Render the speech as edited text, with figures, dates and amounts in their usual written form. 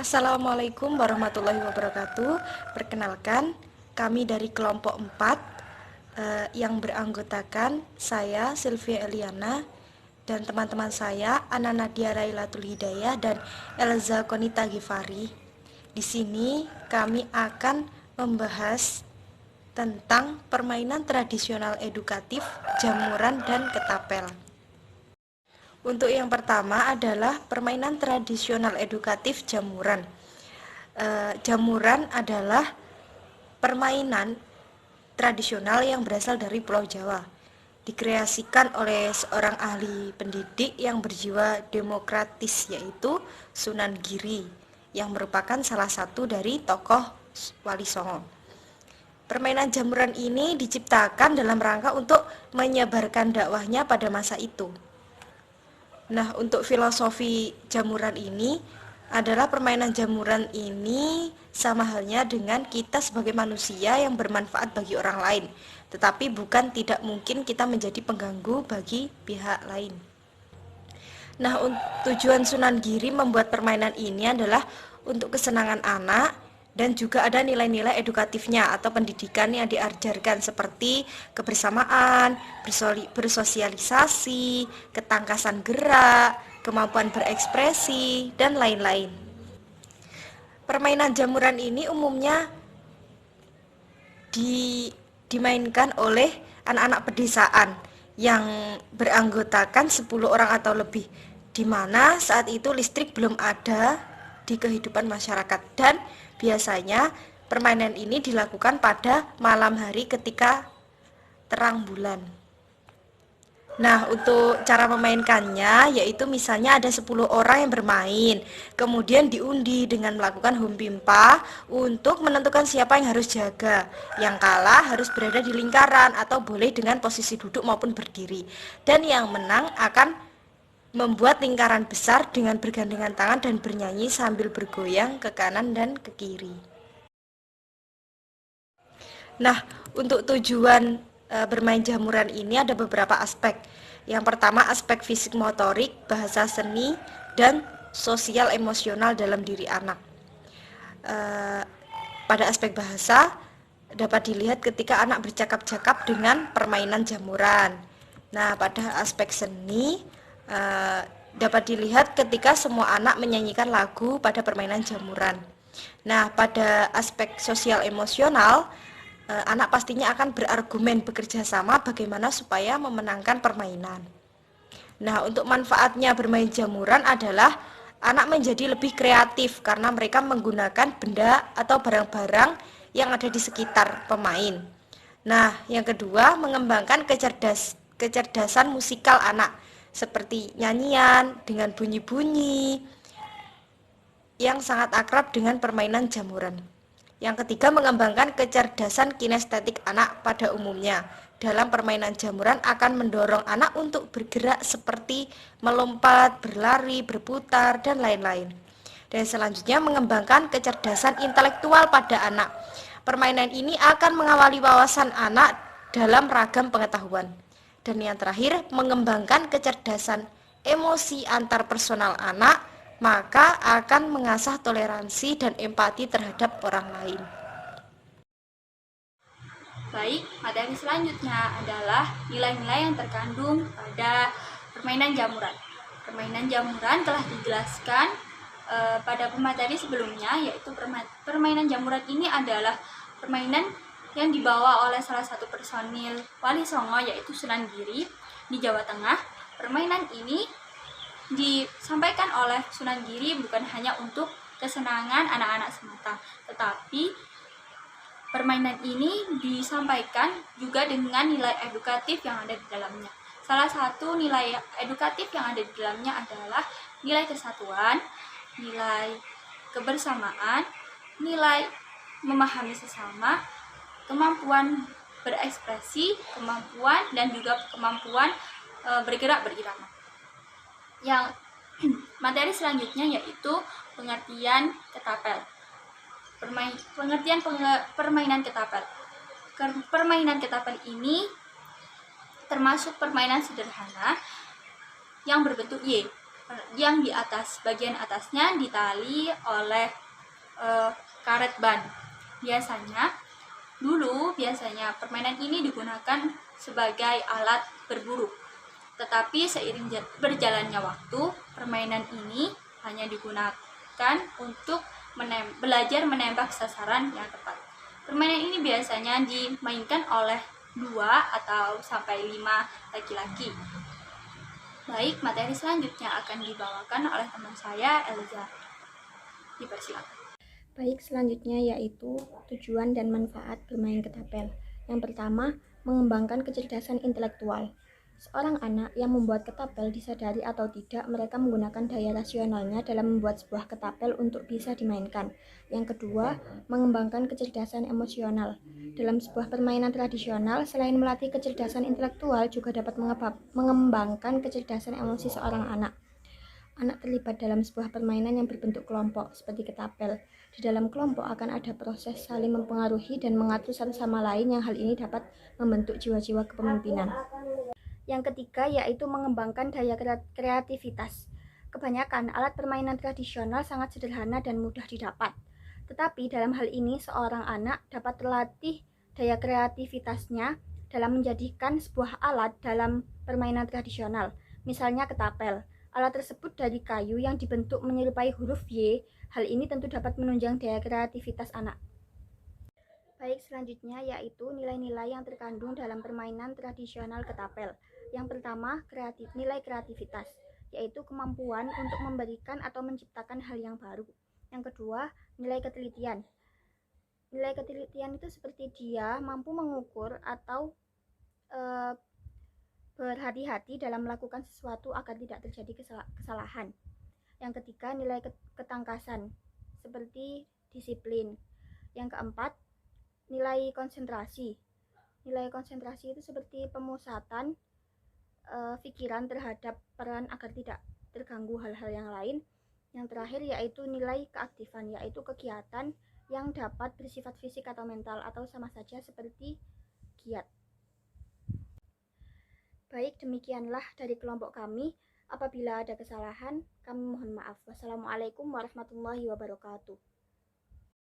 Assalamualaikum warahmatullahi wabarakatuh. Perkenalkan, kami dari kelompok 4 yang beranggotakan saya Sylvia Eliana dan teman-teman saya Ana Nadia Railatul Hidayah dan Elza Konita Gifari. Di sini kami akan membahas tentang permainan tradisional edukatif, jamuran, dan ketapel. Untuk yang pertama adalah permainan tradisional edukatif jamuran. Jamuran adalah permainan tradisional yang berasal dari Pulau Jawa. Dikreasikan oleh seorang ahli pendidik yang berjiwa demokratis, yaitu Sunan Giri, yang merupakan salah satu dari tokoh Wali Songo. Permainan jamuran ini diciptakan dalam rangka untuk menyebarkan dakwahnya pada masa itu. Nah, untuk filosofi jamuran ini adalah permainan jamuran ini sama halnya dengan kita sebagai manusia yang bermanfaat bagi orang lain, tetapi bukan tidak mungkin kita menjadi pengganggu bagi pihak lain. Nah, tujuan Sunan Giri membuat permainan ini adalah untuk kesenangan anak dan juga ada nilai-nilai edukatifnya atau pendidikan yang diajarkan seperti kebersamaan, bersosialisasi, ketangkasan gerak, kemampuan berekspresi, dan lain-lain. Permainan jamuran ini umumnya dimainkan oleh anak-anak pedesaan yang beranggotakan 10 orang atau lebih, di mana saat itu listrik belum ada di kehidupan masyarakat dan biasanya permainan ini dilakukan pada malam hari ketika terang bulan. Nah, untuk cara memainkannya yaitu misalnya ada 10 orang yang bermain, kemudian diundi dengan melakukan hum pimpa untuk menentukan siapa yang harus jaga. Yang kalah harus berada di lingkaran atau boleh dengan posisi duduk maupun berdiri. Dan yang menang akan membuat lingkaran besar dengan bergandengan tangan dan bernyanyi sambil bergoyang ke kanan dan ke kiri. Nah, untuk tujuan bermain jamuran ini ada beberapa aspek. Yang pertama, aspek fisik motorik, bahasa seni, dan sosial emosional dalam diri anak. Pada aspek bahasa dapat dilihat ketika anak bercakap-cakap dengan permainan jamuran. Nah, pada aspek seni dapat dilihat ketika semua anak menyanyikan lagu pada permainan jamuran. Nah, pada aspek sosial emosional, anak pastinya akan berargumen bekerja sama bagaimana supaya memenangkan permainan. Nah, untuk manfaatnya bermain jamuran adalah anak menjadi lebih kreatif karena mereka menggunakan benda atau barang-barang yang ada di sekitar pemain. Nah, yang kedua, mengembangkan kecerdasan musikal anak, seperti nyanyian dengan bunyi-bunyi yang sangat akrab dengan permainan jamuran. Yang ketiga, mengembangkan kecerdasan kinestetik anak pada umumnya. Dalam permainan jamuran akan mendorong anak untuk bergerak seperti melompat, berlari, berputar, dan lain-lain. Dan selanjutnya, mengembangkan kecerdasan intelektual pada anak. Permainan ini akan mengawali wawasan anak dalam ragam pengetahuan. Dan yang terakhir, mengembangkan kecerdasan emosi antar personal anak, maka akan mengasah toleransi dan empati terhadap orang lain. Baik, materi selanjutnya adalah nilai-nilai yang terkandung pada permainan jamuran. Permainan jamuran telah dijelaskan pada pemateri sebelumnya, yaitu permainan jamuran ini adalah permainan yang dibawa oleh salah satu personil Wali Songo, yaitu Sunan Giri di Jawa Tengah. Permainan ini disampaikan oleh Sunan Giri bukan hanya untuk kesenangan anak-anak semata, tetapi permainan ini disampaikan juga dengan nilai edukatif yang ada di dalamnya. Salah satu nilai edukatif yang ada di dalamnya adalah nilai kesatuan, nilai kebersamaan, nilai memahami sesama, kemampuan berekspresi, kemampuan dan juga kemampuan bergerak berirama. Yang materi selanjutnya yaitu pengertian ketapel. Permainan ketapel. Permainan ketapel ini termasuk permainan sederhana yang berbentuk Y. yang di atas, bagian atasnya ditali oleh karet ban. Biasanya permainan ini digunakan sebagai alat berburu. Tetapi seiring berjalannya waktu, permainan ini hanya digunakan untuk belajar menembak sasaran yang tepat. Permainan ini biasanya dimainkan oleh 2 atau sampai 5 laki-laki. Baik, materi selanjutnya akan dibawakan oleh teman saya, Elza. Dipersilakan. Baik, selanjutnya yaitu tujuan dan manfaat bermain ketapel. Yang pertama, mengembangkan kecerdasan intelektual. Seorang anak yang membuat ketapel disadari atau tidak, mereka menggunakan daya rasionalnya dalam membuat sebuah ketapel untuk bisa dimainkan. Yang kedua, mengembangkan kecerdasan emosional. Dalam sebuah permainan tradisional, selain melatih kecerdasan intelektual, juga dapat mengembangkan kecerdasan emosi seorang anak. Anak terlibat dalam sebuah permainan yang berbentuk kelompok, seperti ketapel. Di dalam kelompok akan ada proses saling mempengaruhi dan mengatur satu sama lain, yang hal ini dapat membentuk jiwa-jiwa kepemimpinan. Yang ketiga yaitu mengembangkan daya kreativitas. Kebanyakan alat permainan tradisional sangat sederhana dan mudah didapat. Tetapi dalam hal ini seorang anak dapat terlatih daya kreativitasnya dalam menjadikan sebuah alat dalam permainan tradisional. Misalnya ketapel. Alat tersebut dari kayu yang dibentuk menyerupai huruf Y. Hal ini tentu dapat menunjang daya kreativitas anak. Baik, selanjutnya yaitu nilai-nilai yang terkandung dalam permainan tradisional ketapel. Yang pertama, nilai kreativitas, yaitu kemampuan untuk memberikan atau menciptakan hal yang baru. Yang kedua, nilai ketelitian. Nilai ketelitian itu seperti dia mampu mengukur atau berhati-hati dalam melakukan sesuatu agar tidak terjadi kesalahan. Yang ketiga, nilai ketangkasan, seperti disiplin. Yang keempat, nilai konsentrasi. Nilai konsentrasi itu seperti pemusatan pikiran terhadap peran agar tidak terganggu hal-hal yang lain. Yang terakhir yaitu nilai keaktifan, yaitu kegiatan yang dapat bersifat fisik atau mental atau sama saja seperti giat. Baik, demikianlah dari kelompok kami. Apabila ada kesalahan, kami mohon maaf. Wassalamualaikum warahmatullahi wabarakatuh.